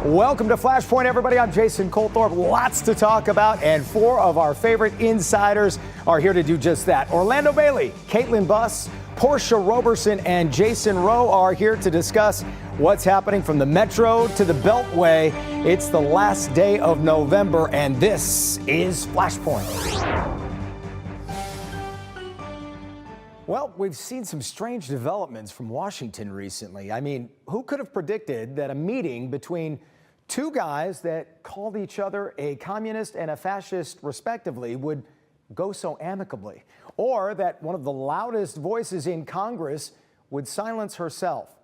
Welcome to Flashpoint, everybody. I'm Jason Colthorpe. Lots to talk about, and four of our favorite insiders are here to do just that. Orlando Bailey, Caitlin Buss, Portia Roberson, and Jason Rowe are here to discuss what's happening from the Metro to the Beltway. It's the last day of November, and this is Flashpoint. Well, we've seen some strange developments from Washington recently. I mean, who could have predicted that a meeting between two guys that called each other a communist and a fascist, respectively, would go so amicably? Or that one of the loudest voices in Congress would silence herself?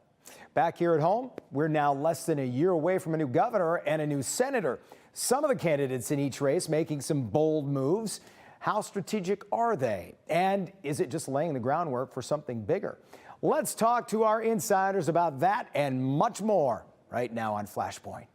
Back here at home, we're now less than a year away from a new governor and a new senator. Some of the candidates in each race making some bold moves. How strategic are they? And is it just laying the groundwork for something bigger? Let's talk to our insiders about that and much more right now on Flashpoint.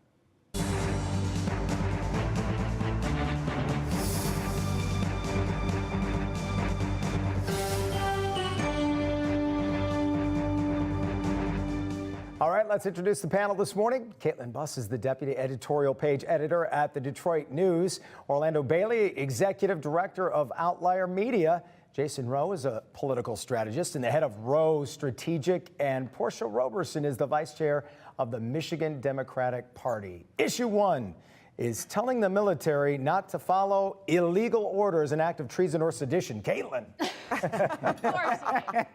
All right, let's introduce the panel this morning. Caitlin Buss is the deputy editorial page editor at the Detroit News. Orlando Bailey, executive director of Outlier Media. Jason Rowe is a political strategist and the head of Rowe Strategic. And Portia Roberson is the vice chair of the Michigan Democratic Party. Issue one is telling the military not to follow illegal orders, an act of treason or sedition. Caitlin. Of course you can.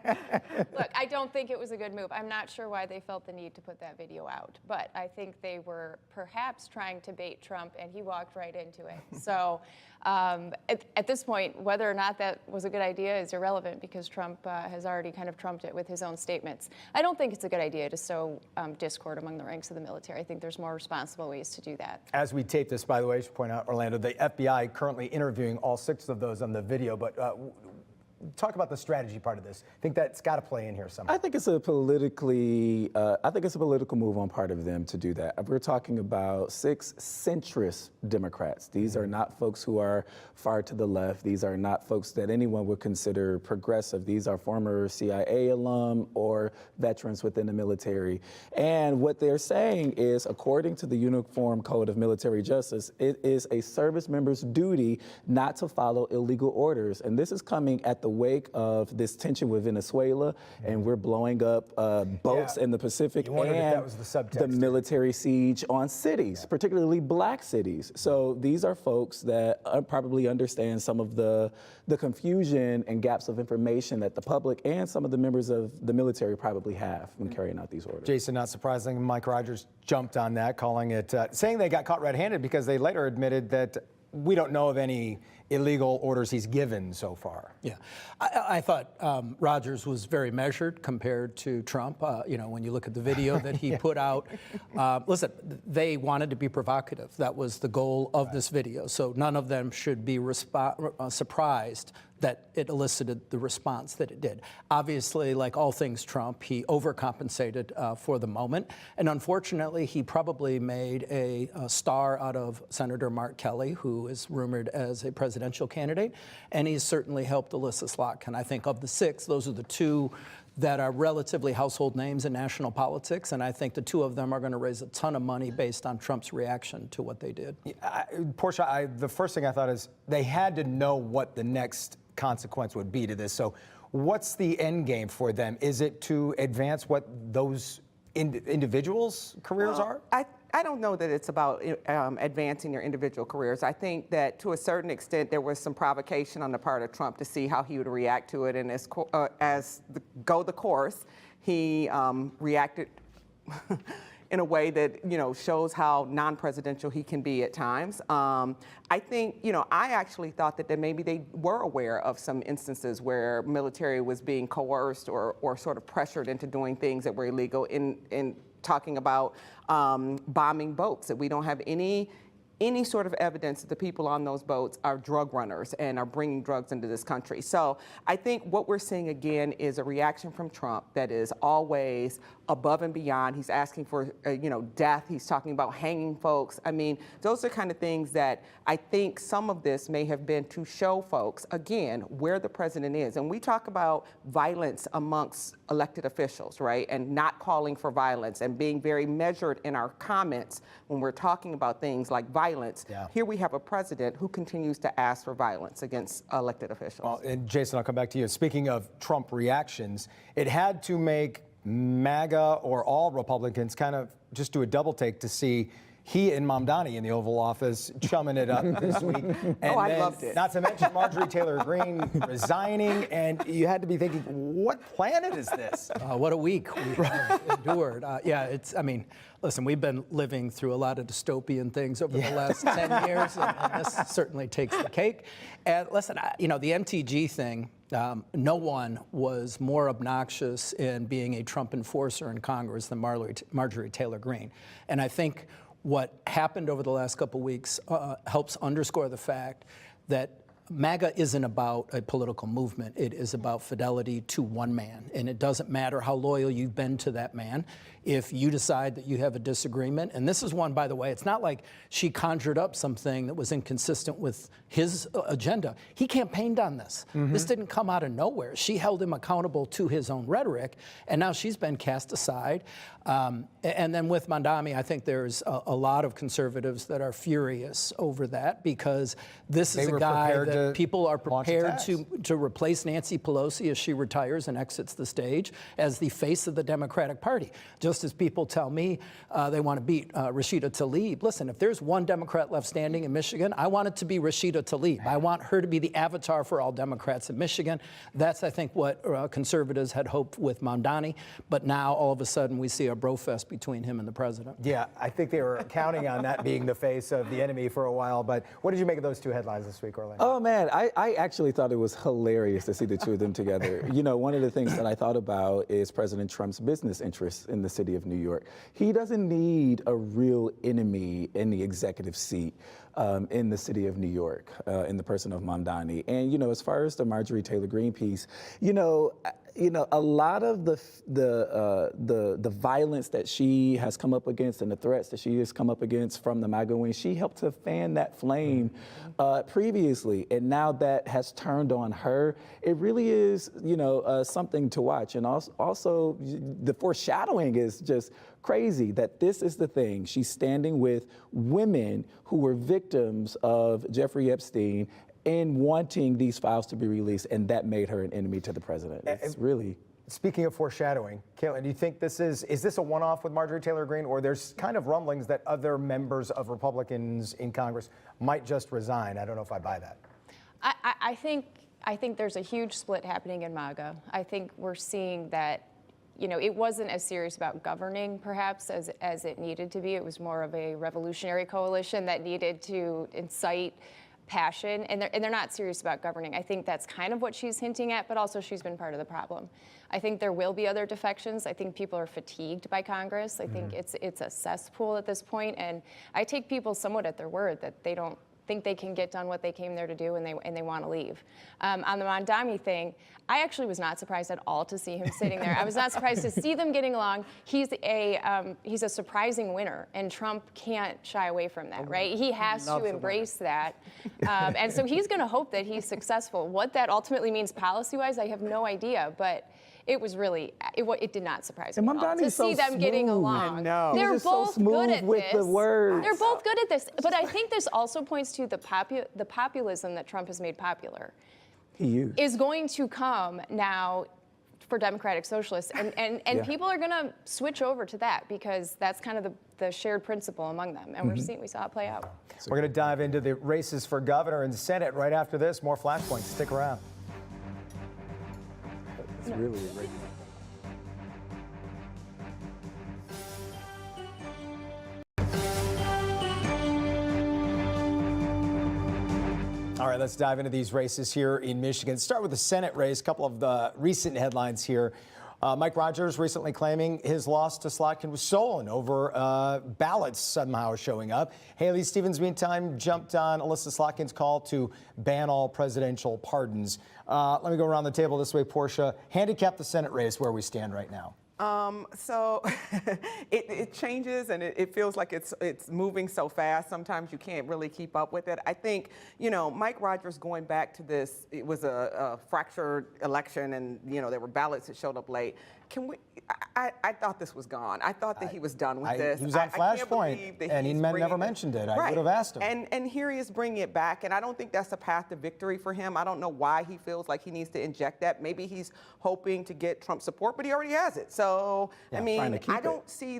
Look, I don't think it was a good move. I'm not sure why they felt the need to put that video out, but I think they were perhaps trying to bait Trump, and he walked right into it. So at this point, whether or not that was a good idea is irrelevant because Trump has already kind of trumped it with his own statements. I don't think it's a good idea to sow discord among the ranks of the military. I think there's more responsible ways to do that. As we tape this, by the way, I should point out, Orlando, the FBI currently interviewing all 6 of those on the video, but talk about the strategy part of this. I think that's got to play in here somehow. I think it's a politically, I think it's a political move on part of them to do that. We're talking about 6 centrist Democrats. These are not folks who are far to the left. These are not folks that anyone would consider progressive. These are former CIA alum or veterans within the military. And what they're saying is, according to the Uniform Code of Military Justice, it is a service member's duty not to follow illegal orders. And this is coming at the wake of this tension with Venezuela, and we're blowing up boats in the Pacific, and that was the subtext. The military siege on cities, particularly black cities. So these are folks that probably understand some of the confusion and gaps of information that the public and some of the members of the military probably have when carrying out these orders. Jason, not surprising, Mike Rogers jumped on that, calling it, saying they got caught red-handed because they later admitted that we don't know of any illegal orders he's given so far. Yeah, I thought Rogers was very measured compared to Trump. You know, when you look at the video that he put out, listen, they wanted to be provocative. That was the goal of this video. So none of them should be surprised that it elicited the response that it did. Obviously, like all things Trump, he overcompensated for the moment. And unfortunately, he probably made a star out of Senator Mark Kelly, who is rumored as a presidential candidate. And he's certainly helped Alyssa Slotkin. I think of the 6, those are the 2 that are relatively household names in national politics, and I think the 2 of them are going to raise a ton of money based on Trump's reaction to what they did. Portia, the first thing I thought is they had to know what the next consequence would be to this. So what's the end game for them? Is it to advance what those individuals' careers are? I don't know that it's about advancing your individual careers. I think that to a certain extent there was some provocation on the part of Trump to see how he would react to it, and as the course, he reacted in a way that, you know, shows how non-presidential he can be at times. I think, you know, I actually thought that maybe they were aware of some instances where military was being coerced or sort of pressured into doing things that were illegal in talking about bombing boats, that we don't have any any sort of evidence that the people on those boats are drug runners and are bringing drugs into this country. So I think what we're seeing again is a reaction from Trump that is always above and beyond. He's asking for, death. He's talking about hanging folks. I mean, those are kind of things that I think some of this may have been to show folks, again, where the president is. And we talk about violence amongst elected officials, right? And not calling for violence and being very measured in our comments when we're talking about things like violence. Yeah. Here we have a president who continues to ask for violence against elected officials. Well, and Jason, I'll come back to you. Speaking of Trump reactions, it had to make MAGA or all Republicans kind of just do a double take to see he and Mamdani in the Oval Office chumming it up this week. And I loved it. Not to mention Marjorie Taylor Greene resigning, and you had to be thinking, what planet is this? What a week we have endured. Listen, we've been living through a lot of dystopian things over the last 10 years, and this certainly takes the cake. And listen, the MTG thing, no one was more obnoxious in being a Trump enforcer in Congress than Marjorie Taylor Greene. And I think what happened over the last couple of weeks helps underscore the fact that MAGA isn't about a political movement. It is about fidelity to one man. And it doesn't matter how loyal you've been to that man. If you decide that you have a disagreement, and this is one, by the way, it's not like she conjured up something that was inconsistent with his agenda. He campaigned on this. This didn't come out of nowhere. She held him accountable to his own rhetoric, and now she's been cast aside. And then with Mamdani, I think there's a lot of conservatives that are furious over that because this is a guy that people are prepared to replace Nancy Pelosi as she retires and exits the stage as the face of the Democratic Party. Just as people tell me they want to beat Rashida Tlaib. Listen, if there's one Democrat left standing in Michigan, I want it to be Rashida Tlaib. I want her to be the avatar for all Democrats in Michigan. That's, I think, what conservatives had hoped with Mamdani. But now, all of a sudden, we see a brofest between him and the president. Yeah, I think they were counting on that being the face of the enemy for a while. But what did you make of those two headlines this week, Orlando? Oh, man, I actually thought it was hilarious to see the two of them together. One of the things that I thought about is President Trump's business interests in the city of New York. He doesn't need a real enemy in the executive seat in the city of New York, in the person of Mamdani. And, as far as the Marjorie Taylor Greene piece, a lot of the violence that she has come up against and the threats that she has come up against from the MAGA wing, she helped to fan that flame previously, and now that has turned on her. It really is, something to watch, and also the foreshadowing is just crazy that this is the thing. She's standing with women who were victims of Jeffrey Epstein and wanting these files to be released, and that made her an enemy to the president. It's really... Speaking of foreshadowing, Caitlin, do you think this is this a one-off with Marjorie Taylor Greene, or there's kind of rumblings that other members of Republicans in Congress might just resign? I don't know if I buy that. I think there's a huge split happening in MAGA. I think we're seeing that, it wasn't as serious about governing, perhaps, as it needed to be. It was more of a revolutionary coalition that needed to incite passion, and they're not serious about governing. I think that's kind of what she's hinting at, but also she's been part of the problem. I think there will be other defections. I think people are fatigued by Congress. I think it's a cesspool at this point, and I take people somewhat at their word that they don't think they can get done what they came there to do, and they want to leave. On the Mamdani thing, I actually was not surprised at all to see him sitting there. I was not surprised to see them getting along. He's a surprising winner, and Trump can't shy away from that, right? He has to embrace that, and so he's going to hope that he's successful. What that ultimately means policy-wise, I have no idea, but it was really, it did not surprise me at all to see them getting along. I know. They're both good at with this. the words. They're both good at this, but I think this also points to the populism that Trump has made popular. Is going to come now for Democratic Socialists, and people are going to switch over to that because that's kind of the shared principle among them, and we saw it play out. We're going to dive into the races for governor and Senate right after this. More Flashpoints. Stick around. It's really a great... All right, let's dive into these races here in Michigan. Start with the Senate race. A couple of the recent headlines here. Mike Rogers recently claiming his loss to Slotkin was stolen over ballots somehow showing up. Haley Stevens, meantime, jumped on Alyssa Slotkin's call to ban all presidential pardons. Let me go around the table this way, Portia. Handicap the Senate race where we stand right now. So it changes, and it feels like it's moving so fast. Sometimes you can't really keep up with it. I think, Mike Rogers going back to this, it was a fractured election, and, there were ballots that showed up late. I thought this was gone. I thought that he was done with this. He was on Flashpoint, and he never mentioned it. I would have asked him. And here he is bringing it back, and I don't think that's a path to victory for him. I don't know why he feels like he needs to inject that. Maybe he's hoping to get Trump support, but he already has it. So, Yeah, I mean, I it. don't see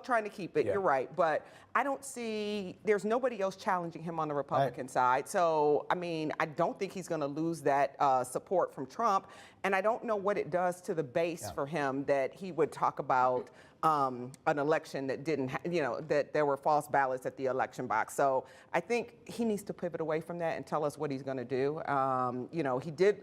trying to keep it, Yeah. you're right, but I don't see, there's nobody else challenging him on the Republican side. So, I mean, I don't think he's going to lose that support from Trump, and I don't know what it does to the base for him that he would talk about an election that didn't, that there were false ballots at the election box. So I think he needs to pivot away from that and tell us what he's going to do. He did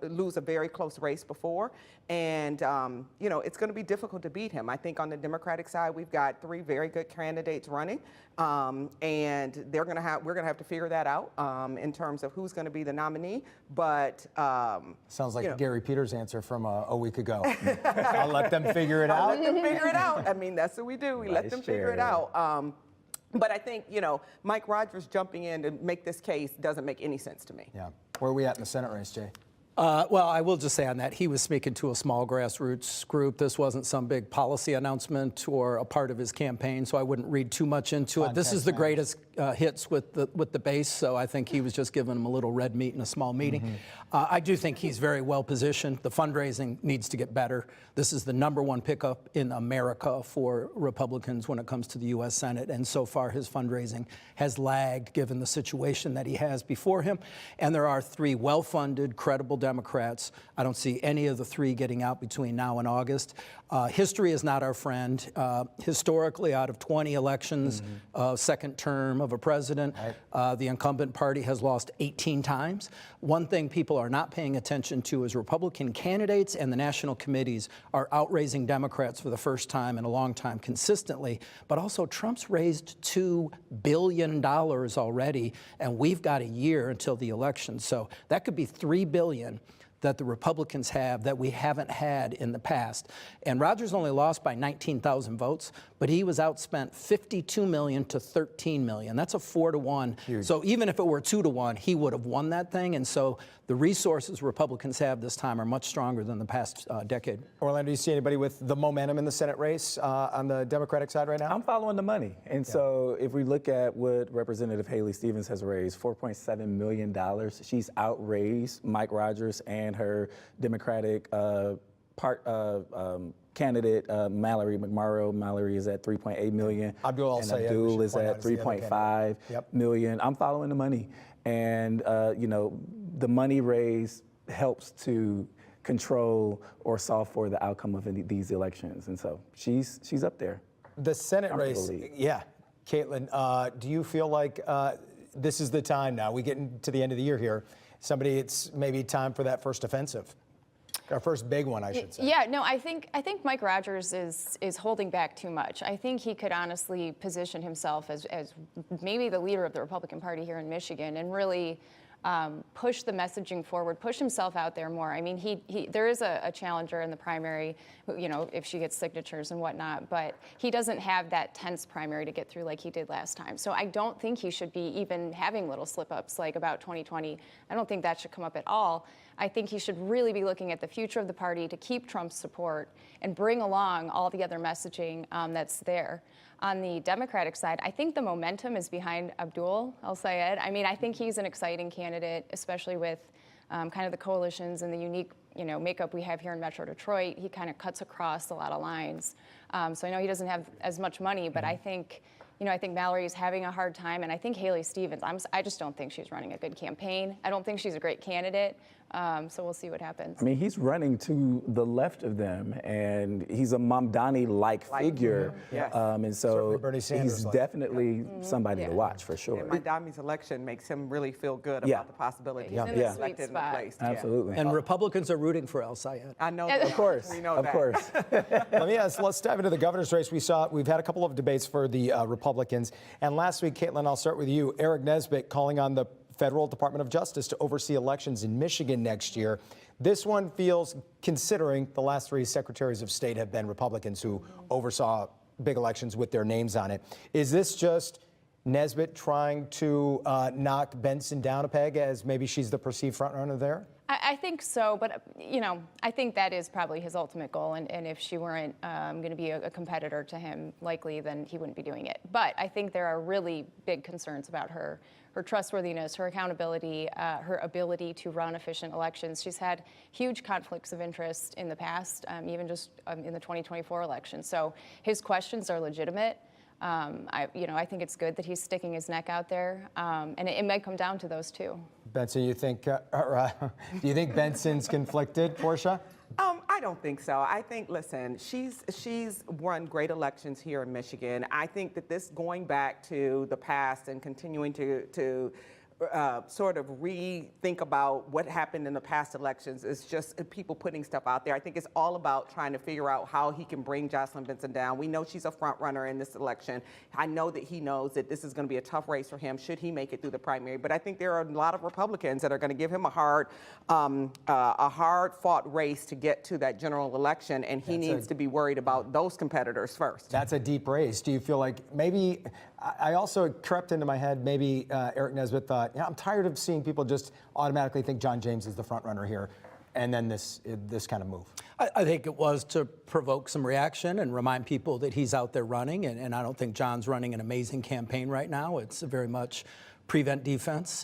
lose a very close race before, and it's going to be difficult to beat him. I think on the Democratic side, we've got 3 very good candidates running, and we're going to have to figure that out in terms of who's going to be the nominee. But sounds like Gary Peters' answer from a week ago. I'll let them figure it out. Let them figure it out. I mean, that's what we do. We let them figure it out. But I think, Mike Rogers jumping in to make this case doesn't make any sense to me. Yeah. Where are we at in the Senate race, Jay? Well, I will just say on that, he was speaking to a small grassroots group. This wasn't some big policy announcement or a part of his campaign, so I wouldn't read too much into it. This is the greatest hits with the base, so I think he was just giving them a little red meat in a small meeting. I do think he's very well positioned. The fundraising needs to get better. This is the #1 pickup in America for Republicans when it comes to the U.S. Senate, and so far his fundraising has lagged given the situation that he has before him. And there are 3 well-funded, credible Democrats. I don't see any of the 3 getting out between now and August. History is not our friend. Historically, out of 20 elections, second term of a president, the incumbent party has lost 18 times. One thing people are not paying attention to is Republican candidates and the national committees are outraising Democrats for the first time in a long time consistently, but also Trump's raised $2 billion already, and we've got a year until the election. So that could be $3 billion that the Republicans have that we haven't had in the past. And Rogers only lost by 19,000 votes, but he was outspent $52 million to $13 million. That's a 4-to-1. Huge. So even if it were 2-to-1, he would have won that thing. And so the resources Republicans have this time are much stronger than the past decade. Orlando, do you see anybody with the momentum in the Senate race on the Democratic side right now? I'm following the money. And so if we look at what Representative Haley Stevens has raised, $4.7 million, she's outraised Mike Rogers and her Democratic candidate, Mallory McMorrow. Mallory is at $3.8 million. Abdul is at $3.5 million. I'm following the money. And, the money raised helps to control or solve for the outcome of these elections. And so she's up there. The Senate race, yeah. Caitlin, do you feel like this is the time now? We get to the end of the year here. It's maybe time for that first offensive. Our first big one, I should say. Yeah, no, I think Mike Rogers is holding back too much. I think he could honestly position himself as maybe the leader of the Republican Party here in Michigan and really push the messaging forward, push himself out there more. I mean, there is a challenger in the primary, if she gets signatures and whatnot, but he doesn't have that tense primary to get through like he did last time. So I don't think he should be even having little slip-ups like about 2020. I don't think that should come up at all. I think he should really be looking at the future of the party to keep Trump's support and bring along all the other messaging that's there. On the Democratic side, I think the momentum is behind Abdul El-Sayed. I mean, I think he's an exciting candidate, especially with kind of the coalitions and the unique makeup we have here in Metro Detroit. He kind of cuts across a lot of lines. So I know he doesn't have as much money, but I think Mallory's having a hard time, and I think Haley Stevens, I just don't think she's running a good campaign. I don't think she's a great candidate. So we'll see what happens. I mean, he's running to the left of them, and he's a Mamdani-like figure. Yes. And so Certainly Bernie he's Sanders-like. definitely somebody to watch for sure. And Mandami's election makes him really feel good Yeah. about the possibility He's of in being the sweet elected in the spot. place. Yeah. Absolutely. And Republicans are rooting for El Sayed. I know. Of Of course, We know of that. course. Let me ask, let's dive into the governor's race. We've had a couple of debates for the Republicans. And last week, Caitlin, I'll start with you. Eric Nesbitt calling on the Federal Department of Justice to oversee elections in Michigan next year. This one feels, considering the last three secretaries of state have been Republicans who oversaw big elections with their names on it. Is this just Nesbitt trying to knock Benson down a peg as maybe she's the perceived frontrunner there? I think so, but I think that is probably his ultimate goal. And if she weren't going to be a competitor to him, likely, then he wouldn't be doing it. But I think there are really big concerns about her trustworthiness, her accountability, her ability to run efficient elections. She's had huge conflicts of interest in the past, even just in the 2024 election. So his questions are legitimate. I think it's good that he's sticking his neck out there, and it might come down to those two. Benson, do you think Benson's conflicted, Portia? I don't think so. I think, listen, she's run great elections here in Michigan. I think that this going back to the past and continuing to sort of rethink about what happened in the past elections is just people putting stuff out there. I think it's all about trying to figure out how he can bring Jocelyn Benson down. We know she's a front runner in this election. I know that he knows that this is going to be a tough race for him should he make it through the primary. But I think there are a lot of Republicans that are going to give him a hard-fought race to get to that general election, and he needs to be worried about those competitors first. That's a deep race. Do you feel like maybe, I also crept into my head, maybe Eric Nesbitt thought, yeah, I'm tired of seeing people just automatically think John James is the front runner here, and then this kind of move. I think it was to provoke some reaction and remind people that he's out there running, and I don't think John's running an amazing campaign right now. It's very much prevent defense,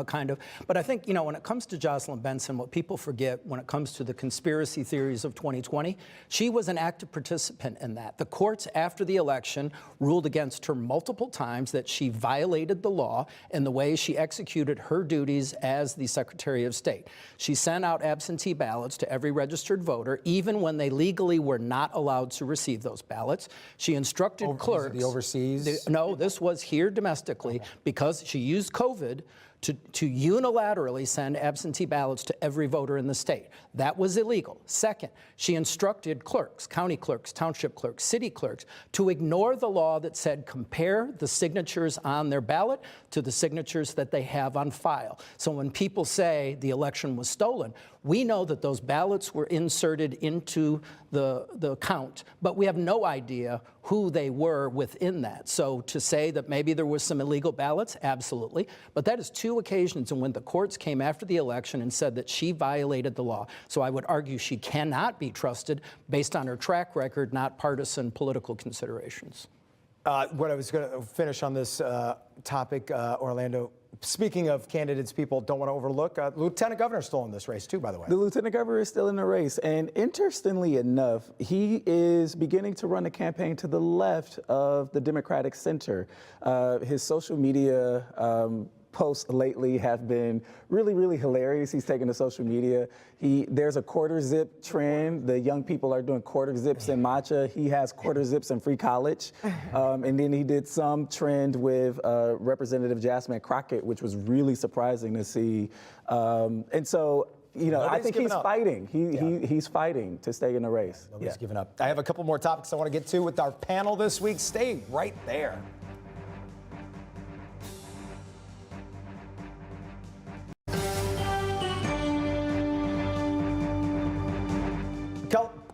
kind of. But I think, when it comes to Jocelyn Benson, what people forget when it comes to the conspiracy theories of 2020, she was an active participant in that. The courts, after the election, ruled against her multiple times that she violated the law in the way she executed her duties as the Secretary of State. She sent out absentee ballots to every registered voter, even when they legally were not allowed to receive those ballots. She instructed clerks. The overseas? No, this was here domestically, because she used COVID to unilaterally send absentee ballots to every voter in the state. That was illegal. Second, she instructed clerks, county clerks, township clerks, city clerks, to ignore the law that said compare the signatures on their ballot to the signatures that they have on file. So when people say the election was stolen, we know that those ballots were inserted into the count, but we have no idea who they were within that. So to say that maybe there was some illegal ballots, absolutely. But that is two occasions in when the courts came after the election and said that she violated the law. So I would argue she cannot be trusted based on her track record, not partisan political considerations. What I was going to finish on this topic, Orlando, speaking of candidates people don't want to overlook, Lieutenant Governor's still in this race too, by the way. The Lieutenant Governor is still in the race. And interestingly enough, he is beginning to run a campaign to the left of the Democratic center. His social media posts lately have been really, really hilarious. He's taken to social media. There's a quarter zip trend. The young people are doing quarter zips in matcha. He has quarter zips in free college. And then he did some trend with Representative Jasmine Crockett, which was really surprising to see. And so, I think he's fighting. He's fighting to stay in the race. Nobody's giving up. I have a couple more topics I want to get to with our panel this week. Stay right there.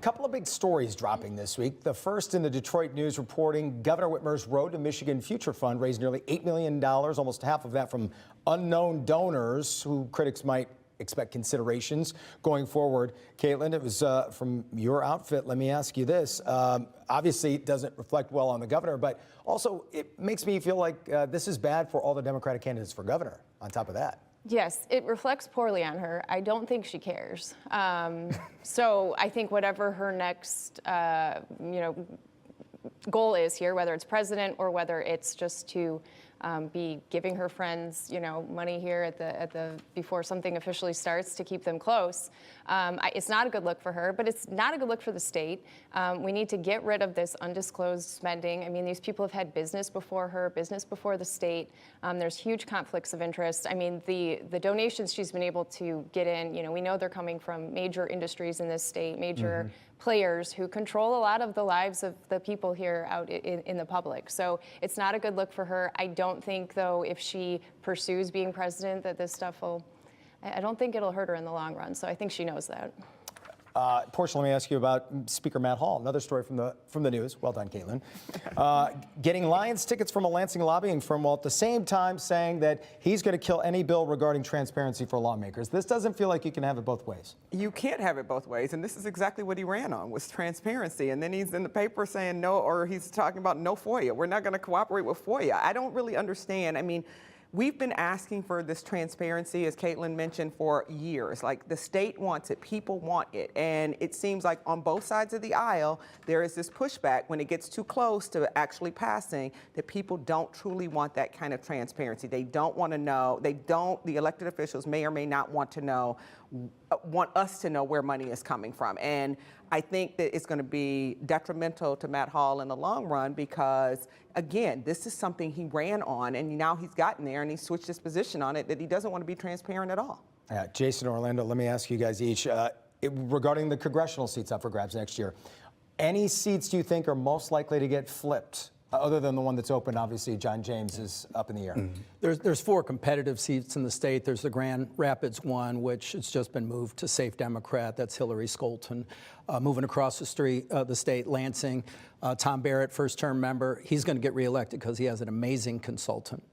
Couple of big stories dropping this week. The first in the Detroit News reporting Governor Whitmer's Road to Michigan Future Fund raised nearly $8 million, almost half of that from unknown donors who critics might expect considerations going forward. Caitlin, it was from your outfit. Let me ask you this. Obviously, it doesn't reflect well on the governor, but also it makes me feel like this is bad for all the Democratic candidates for governor on top of that. Yes, it reflects poorly on her. I don't think she cares. So I think whatever her next, goal is here, whether it's president or whether it's just to be giving her friends, money here at the before something officially starts to keep them close. It's not a good look for her, but it's not a good look for the state. We need to get rid of this undisclosed spending. I mean, these people have had business before her, business before the state. There's huge conflicts of interest. I mean, the donations she's been able to get in, we know they're coming from major industries in this state, major players who control a lot of the lives of the people here out in the public. So it's not a good look for her. I don't think, though, if she pursues being president, that this stuff I don't think it'll hurt her in the long run. So I think she knows that. Portia, let me ask you about Speaker Matt Hall. Another story from the news. Well done, Caitlin. Getting Lions tickets from a Lansing lobbying firm while at the same time saying that he's going to kill any bill regarding transparency for lawmakers. This doesn't feel like you can have it both ways. You can't have it both ways, and this is exactly what he ran on, was transparency. And then he's in the paper saying no, or he's talking about no FOIA. We're not going to cooperate with FOIA. I don't really understand. I mean, we've been asking for this transparency, as Caitlin mentioned, for years. Like, the state wants it, people want it. And it seems like on both sides of the aisle, there is this pushback when it gets too close to actually passing, that people don't truly want that kind of transparency. They don't want to know, the elected officials may or may not want us to know where money is coming from. And I think that it's going to be detrimental to Matt Hall in the long run because, again, this is something he ran on, and now he's gotten there and he switched his position on it, that he doesn't want to be transparent at all. Jason, Orlando, let me ask you guys each, regarding the congressional seats up for grabs next year, any seats do you think are most likely to get flipped? Other than the one that's open, obviously, John James is up in the air. There's 4 competitive seats in the state. There's the Grand Rapids one, which has just been moved to safe Democrat. That's Hillary Skolton. Moving across the state, Lansing, Tom Barrett, first-term member. He's going to get reelected because he has an amazing consultant.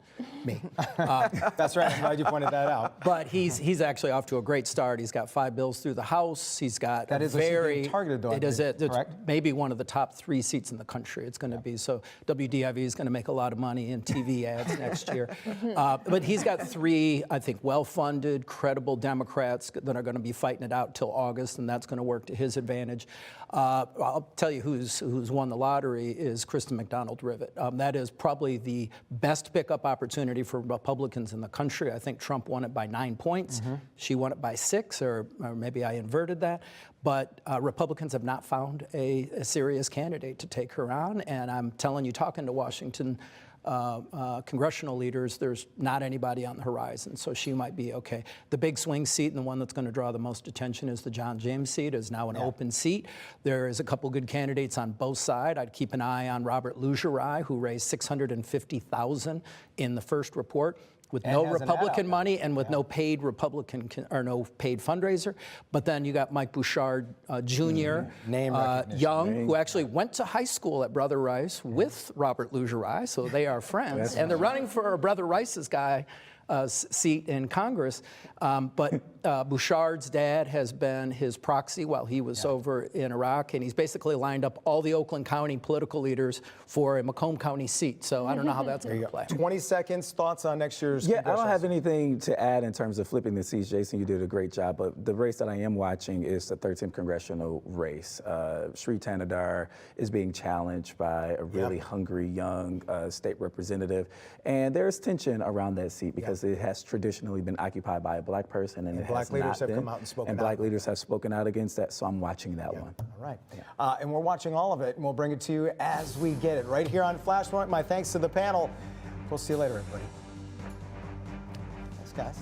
Me. That's right. I'm glad you pointed that out. But he's actually off to a great start. He's got 5 bills through the House. He's got that is very targeted, though. It's maybe one of the top 3 seats in the country. It's going to be so. WDIV is going to make a lot of money in TV ads next year. But he's got 3, I think, well-funded, credible Democrats that are going to be fighting it out till August, and that's going to work to his advantage. I'll tell you who's won the lottery is Kristen McDonald-Rivet. That is probably the best pickup opportunity for Republicans in the country. I think Trump won it by 9 points. She won it by 6, or maybe I inverted that. But Republicans have not found a serious candidate to take her on. And I'm telling you, talking to Washington congressional leaders, there's not anybody on the horizon, so she might be okay. The big swing seat and the one that's going to draw the most attention is the John James seat. Is now an open seat. There is a couple good candidates on both sides. I'd keep an eye on Robert Lugerai, who raised $650,000 in the first report, with no Republican money and with no paid Republican or no paid fundraiser. But then you got Mike Bouchard Jr., young, who actually went to high school at Brother Rice with Robert Lugerai, so they are friends. And they're running for Brother Rice's seat in Congress. But Bouchard's dad has been his proxy while he was over in Iraq, and he's basically lined up all the Oakland County political leaders for a Macomb County seat. So I don't know how that's going to play. 20 seconds, thoughts on next year's I don't have anything to add in terms of flipping the seats. Jason, you did a great job. But the race that I am watching is the 13th congressional race. Sri Tanadar is being challenged by a really hungry young state representative. And there's tension around that seat because it has traditionally been occupied by a black person, and it black has leaders not have been. come out and spoken and out. black leaders have spoken out against that, so I'm watching that one. All right. And we're watching all of it, and we'll bring it to you as we get it right here on Flashpoint. My thanks to the panel. We'll see you later, everybody. Thanks, guys.